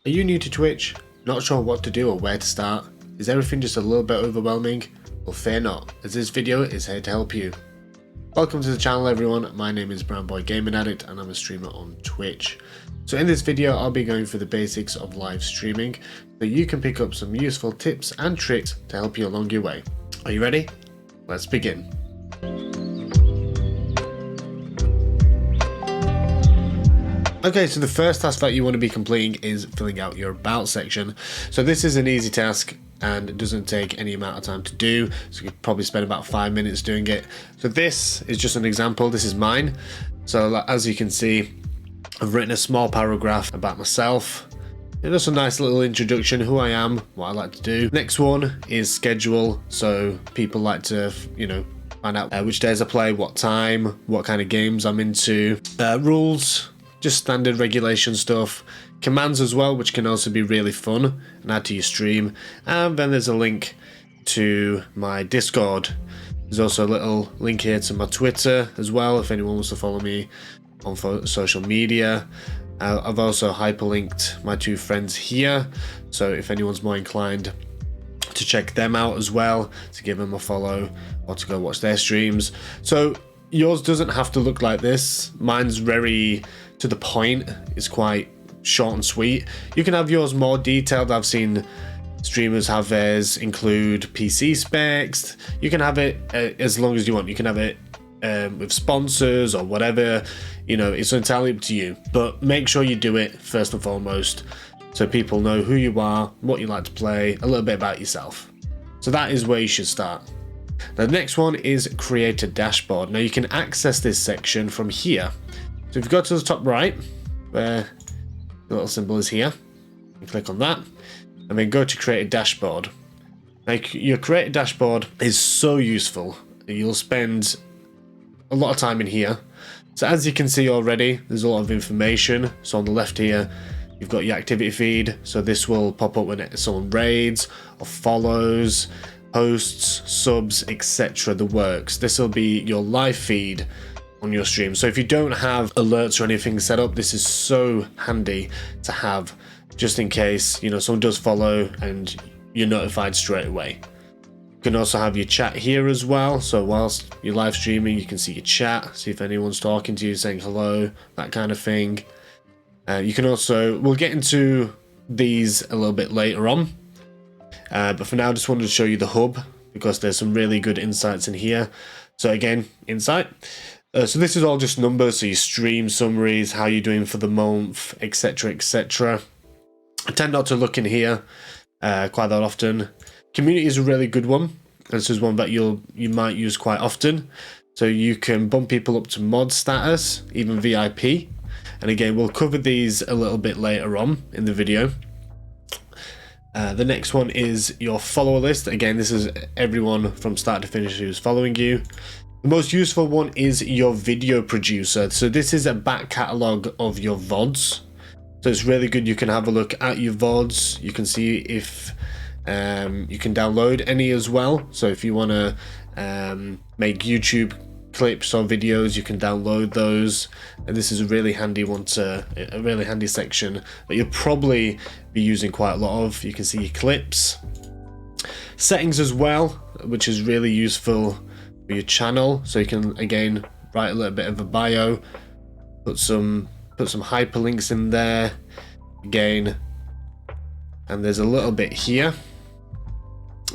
Are you new to Twitch? Not sure what to do or where to start? Is everything just a little bit overwhelming? Well, fear not, as this video is here to help you. Welcome to the channel everyone, my name is Brownboy Gaming Addict and I'm a streamer on Twitch. So in this video I'll be going through the basics of live streaming so you can pick up some useful tips and tricks to help you along your way. Are you ready? Let's begin. Okay, so the first task that you want to be completing is filling out your about section. So this is an easy task and it doesn't take any amount of time to do, so you could probably spend about 5 minutes doing it. So this is just an example, this is mine. So as you can see, I've written a small paragraph about myself. Just a nice little introduction, who I am, what I like to do. Next one is schedule, so people like to, find out which days I play, what time, what kind of games I'm into. Rules, just standard regulation stuff. Commands as well, which can also be really fun and add to your stream. And then there's a link to my Discord. There's also a little link here to my Twitter as well, if anyone wants to follow me on social media. I've also hyperlinked my two friends here, so if anyone's more inclined to check them out as well, to give them a follow or to go watch their streams. So yours doesn't have to look like this. Mine's very to the point. It's quite short and sweet. You can have yours more detailed. I've seen streamers have theirs include PC specs. You can have it as long as you want. You can have it with sponsors or whatever. It's entirely up to you, but make sure you do it first and foremost so people know who you are, what you like to play, a little bit about yourself. So that is where you should start. The next one is create a dashboard. Now you can access this section from here. So if you go to the top right, where the little symbol is here, you click on that, and then go to create a dashboard. Now your create a dashboard is so useful. You'll spend a lot of time in here. So as you can see already, there's a lot of information. So on the left here, you've got your activity feed. So this will pop up when someone raids or follows, posts, subs, etc. The works. This will be your live feed on your stream. So if you don't have alerts or anything set up, this is so handy to have, just in case someone does follow and you're notified straight away. You can also have your chat here as well, so whilst you're live streaming you can see your chat, see if anyone's talking to you, saying hello, that kind of thing. You can also, we'll get into these a little bit later on, but for now I just wanted to show you the hub because there's some really good insights in here. So again, insight. So this is all just numbers, so your stream summaries, how you're doing for the month, etc, etc. I tend not to look in here quite that often. Community is a really good one. This is one that you might use quite often. So you can bump people up to mod status, even VIP. And again, we'll cover these a little bit later on in the video. The next one is your follower list. Again, this is everyone from start to finish who's following you. The most useful one is your video producer. So this is a back catalogue of your VODs. So it's really good. You can have a look at your VODs. You can see if you can download any as well. So if you want to make YouTube clips or videos, you can download those. And this is a really handy one a really handy section that you'll probably be using quite a lot of. You can see your clips. Settings as well, which is really useful for your channel. So you can again write a little bit of a bio, put some hyperlinks in there again, and there's a little bit here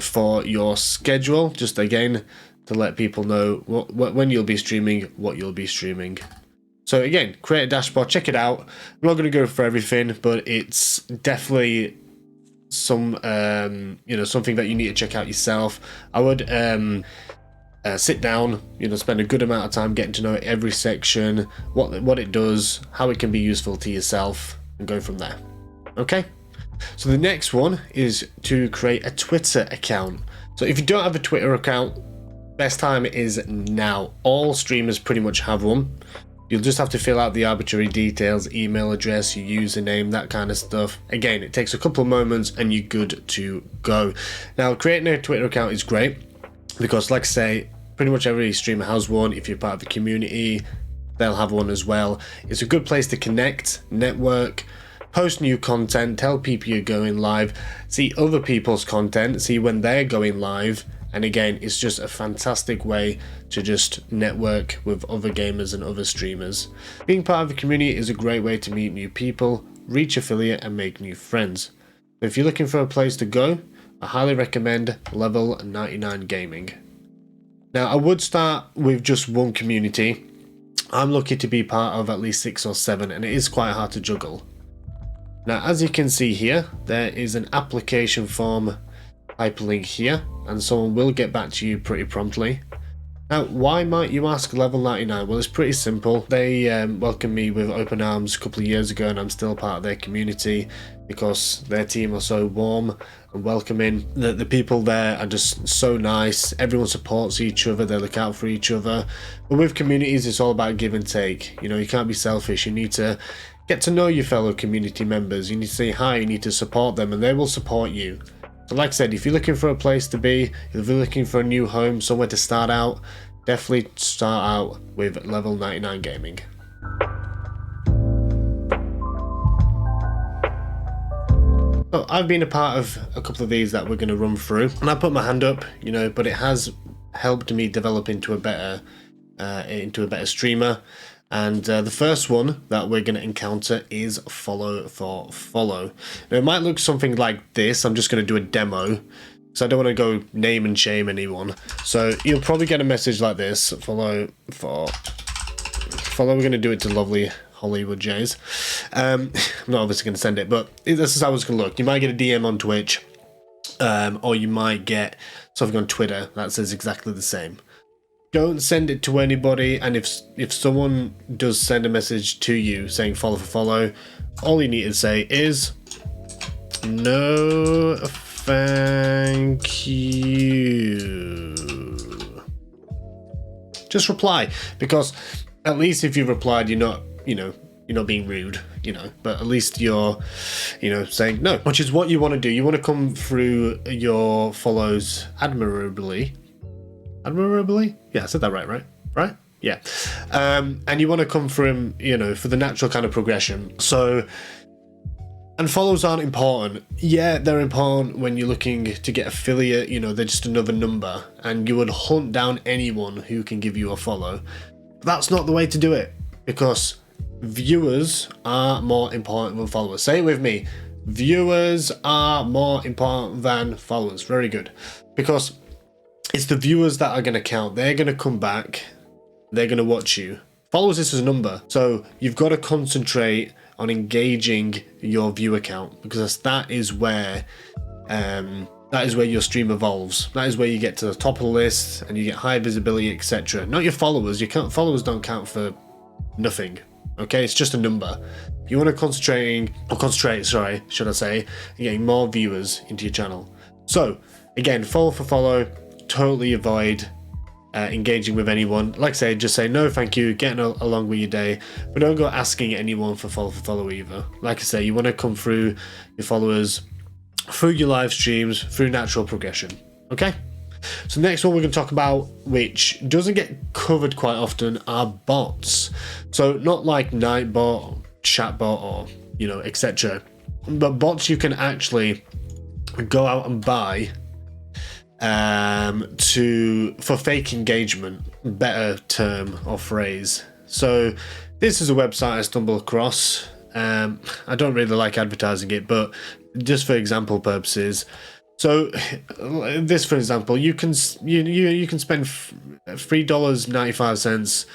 for your schedule, just again to let people know when you'll be streaming, what you'll be streaming. So again, create a dashboard, check it out. I'm not going to go for everything, but it's definitely something that you need to check out yourself. I would sit down, spend a good amount of time getting to know every section, what it does, how it can be useful to yourself, and go from there. Okay. So the next one is to create a Twitter account. So if you don't have a Twitter account, best time is now. All streamers pretty much have one. You'll just have to fill out the arbitrary details, email address, your username, that kind of stuff. Again, it takes a couple of moments and you're good to go. Now, creating a Twitter account is great because, like I say, pretty much every streamer has one. If you're part of the community, they'll have one as well. It's a good place to connect, network, post new content, tell people you're going live, see other people's content, see when they're going live. And again, it's just a fantastic way to just network with other gamers and other streamers. Being part of a community is a great way to meet new people, reach affiliate, and make new friends. So if you're looking for a place to go, I highly recommend Level 99 Gaming. Now, I would start with just one community. I'm lucky to be part of at least 6 or 7, and it is quite hard to juggle. Now, as you can see here, there is an application form hyperlink here, and someone will get back to you pretty promptly. Now, why might you ask Level 99? Well, it's pretty simple. They welcomed me with open arms a couple of years ago, and I'm still part of their community because their team are so warm and welcoming. The people there are just so nice. Everyone supports each other. They look out for each other. But with communities, it's all about give and take. You know, you can't be selfish. You need to get to know your fellow community members. You need to say hi. You need to support them, and they will support you. So like I said, if you're looking for a place to be, if you're looking for a new home, somewhere to start out, definitely start out with Level 99 Gaming. So I've been a part of a couple of these that we're going to run through, and I put my hand up, you know, but it has helped me develop into a better streamer. And the first one that we're going to encounter is Follow for Follow. Now, it might look something like this. I'm just going to do a demo, so I don't want to go name and shame anyone. So you'll probably get a message like this: Follow for Follow. We're going to do it to lovely Hollywood Jays. I'm not obviously going to send it, but this is how it's going to look. You might get a DM on Twitch, or you might get something on Twitter that says exactly the same. Don't send it to anybody, and if someone does send a message to you saying follow for follow, all you need to say is no thank you. Just reply, because at least if you replied, you're not being rude, but at least you're, saying no, which is what you want to do. You want to come through your follows admirably. Yeah, I said that right? Yeah. And you want to come from, for the natural kind of progression. So, and follows aren't important. Yeah, they're important when you're looking to get affiliate, they're just another number, and you would hunt down anyone who can give you a follow. But that's not the way to do it, because viewers are more important than followers. Say it with me. Viewers are more important than followers. Very good. Because it's the viewers that are going to count. They're going to come back. They're going to watch you. Followers is a number. So you've got to concentrate on engaging your viewer count, because that is where your stream evolves. That is where you get to the top of the list and you get high visibility, etc. Not your followers. Followers don't count for nothing. Okay, it's just a number. You want to concentrate, should I say, and getting more viewers into your channel. So again, follow for follow. Totally avoid engaging with anyone. Like I say, just say no thank you, getting along with your day, but don't go asking anyone for follow either. Like I say, you want to come through your followers through your live streams, through natural progression. Okay, so next one we're going to talk about, which doesn't get covered quite often, are bots. So not like Nightbot or Chatbot or etc., but bots you can actually go out and buy for fake engagement, better term or phrase. So this is a website I stumbled across. I don't really like advertising it, but just for example purposes. So this, for example, you can spend $3.95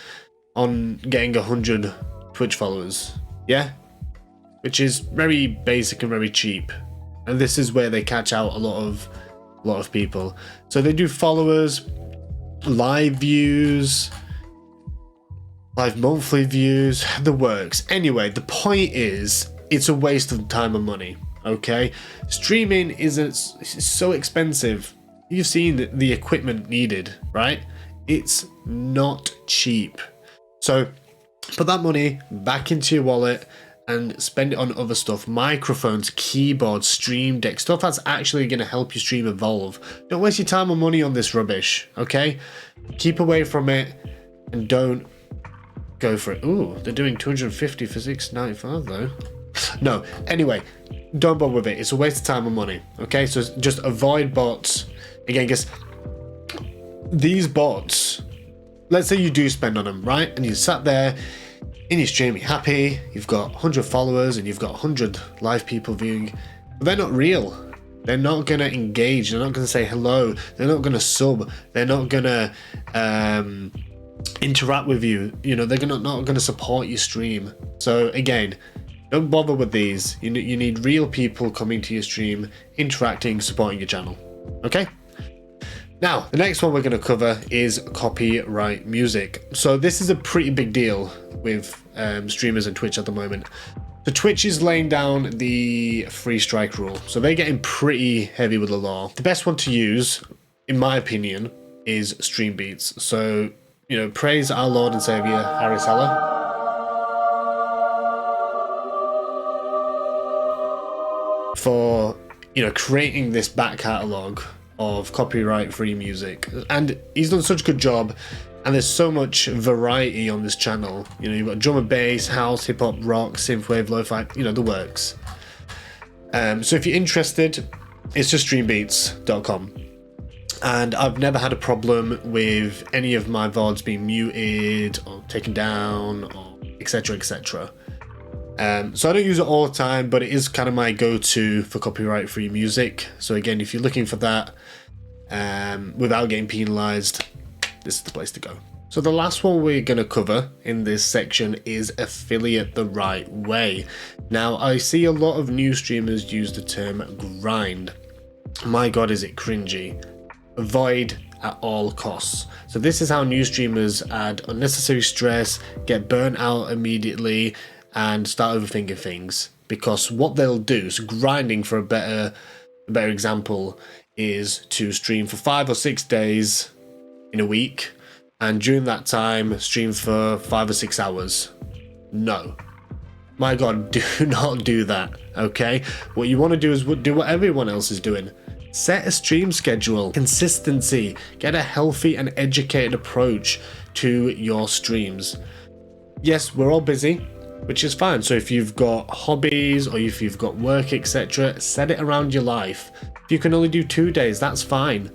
on getting 100 Twitch followers. Yeah, which is very basic and very cheap. And this is where they catch out a lot of people. So they do followers, live views, live monthly views, the works. Anyway, the point is, it's a waste of time and money. Okay, streaming is so expensive. You've seen the equipment needed, right? It's not cheap. So put that money back into your wallet and spend it on other stuff: microphones, keyboards, stream deck, stuff that's actually going to help your stream evolve. Don't waste your time or money on this rubbish, okay? Keep away from it and don't go for it. Ooh, they're doing 250 for $6.95 though. No, anyway, don't bother with it. It's a waste of time and money. Okay, so just avoid bots. Again, because these bots, let's say you do spend on them, right? And you sat there in your stream, you're happy, you've got 100 followers and you've got 100 live people viewing. But they're not real. They're not going to engage. They're not going to say hello. They're not going to sub. They're not going to interact with you. You know, they're not going to support your stream. So again, don't bother with these. You need real people coming to your stream, interacting, supporting your channel. Okay? Now, the next one we're going to cover is copyright music. So this is a pretty big deal with streamers and Twitch at the moment. So Twitch is laying down the free strike rule. So they're getting pretty heavy with the law. The best one to use, in my opinion, is Streambeats. So, you know, praise our Lord and Savior, Harris Heller. For, you know, creating this back catalogue of copyright-free music. And he's done such a good job. And there's so much variety on this channel. You know, you've got drum and bass, house, hip hop, rock, synthwave, lo-fi, you know, the works. So if you're interested, it's just streambeats.com. And I've never had a problem with any of my VODs being muted or taken down or etc, etc. So I don't use it all the time, but it is kind of my go-to for copyright-free music. So again, if you're looking for that without getting penalized, this is the place to go. So the last one we're going to cover in this section is affiliate the right way. Now, I see a lot of new streamers use the term grind. My God, is it cringy. Avoid at all costs. So this is how new streamers add unnecessary stress, get burnt out immediately, and start overthinking things. Because what they'll do, so grinding for a better example, is to stream for 5 or 6 days in a week, and during that time stream for 5 or 6 hours. No, my God, do not do that. Okay, what you want to do is do what everyone else is doing. Set a stream schedule, consistency, get a healthy and educated approach to your streams. Yes, we're all busy, which is fine. So if you've got hobbies or if you've got work, etc., set it around your life. If you can only do 2 days, that's fine.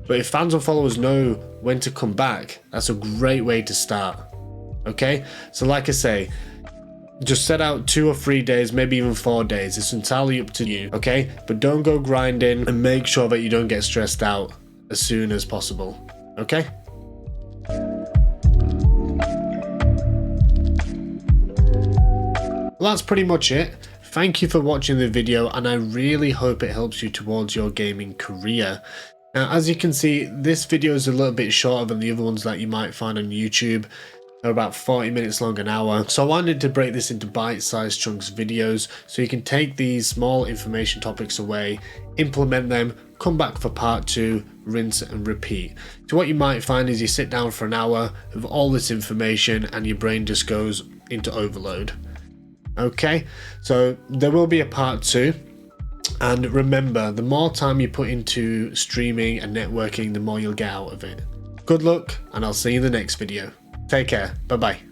But if fans and followers know when to come back, that's a great way to start. Okay? So like I say, just set out 2 or 3 days, maybe even 4 days. It's entirely up to you. Okay? But don't go grinding, and make sure that you don't get stressed out as soon as possible. Okay? Well, that's pretty much it. Thank you for watching the video, and I really hope it helps you towards your gaming career. Now, as you can see, this video is a little bit shorter than the other ones that you might find on YouTube. They're about 40 minutes long, an hour. So I wanted to break this into bite-sized chunks videos so you can take these small information topics away, implement them, come back for part 2, rinse and repeat. So what you might find is you sit down for an hour with all this information and your brain just goes into overload. Okay, so there will be a part 2. And remember, the more time you put into streaming and networking, the more you'll get out of it. Good luck, and I'll see you in the next video. Take care. Bye-bye.